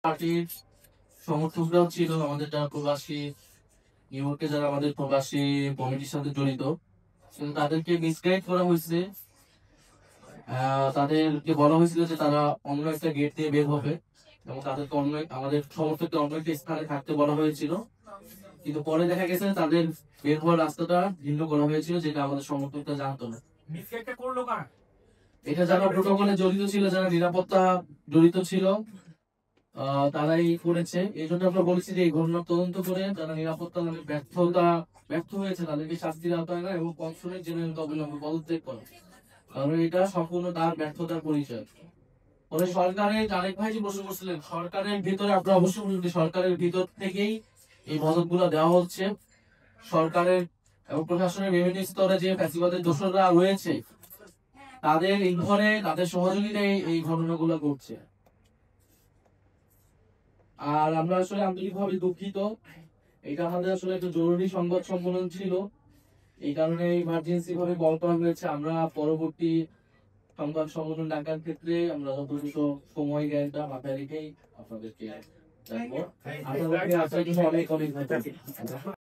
পার্টির সমর্থকরাও ছিল, আমাদের যারা প্রবাসী নিউ ইয়র্কে, যারা আমাদের প্রবাসী কমিটির সাথে জড়িত, কিন্তু তাদেরকে মিসগাইড করা হয়েছে। তাদেরকে বলা হয়েছিল যে তারা অন্য একটা গেট দিয়ে বের হবে এবং তাদেরকে অন্য আমাদের সমর্থককে অন্য একটা স্থানে থাকতে বলা হয়েছিল। কিন্তু পরে দেখা গেছে তাদের বের হওয়ার রাস্তাটা ভিন্ন করা হয়েছিল, যেটা আমাদের সমর্থকরা জানতো না। মিসগাইডটা করলো কারা? এটা যারা প্রোটোকলে জড়িত ছিল, যারা নিরাপত্তা জড়িত ছিল, তারাই করেছে। এই জন্য আমরা বলেছি যে এই ঘটনার তদন্ত করে যারা নিরাপত্তা ব্যর্থ হয়েছে তাদেরকে শাস্তির আওতায় না এবং কনসুলেট জেনারেলকে অবিলম্বে পদত্যাগ করে, কারণ এটা সম্পূর্ণ তার ব্যর্থতার পরিচয়। পরে সরকারের আরেক ভাই যে প্রশ্ন করছিলেন, সরকারের ভিতরে আপনারা অবশ্যই বুঝবেন যে সরকারের ভিতর থেকেই এই মদতগুলো দেওয়া হচ্ছে। সরকারের এবং প্রশাসনের বিভিন্ন স্তরে যে ফ্যাসিবাদের দোসররা রয়েছে তাদের ইন্ধনে, তাদের সহযোগিতায় এই ঘটনাগুলো ঘটছে। আর আমরা আসলে আন্তরিকভাবে দুঃখিত, এটা আমাদের আসলে একটা জরুরি সংবাদ সম্মেলন ছিল, এই কারণে ইমার্জেন্সি ভাবে কল করা হয়েছে। আমরা পরবর্তী সংবাদ সম্মেলন ডাকার ক্ষেত্রে আমরা যথেষ্ট সময় জ্ঞানটা মাথায় রেখেই আপনাদেরকে জানাবো। আপনাদেরকে আসার জন্য অনেক অনেক ধন্যবাদ।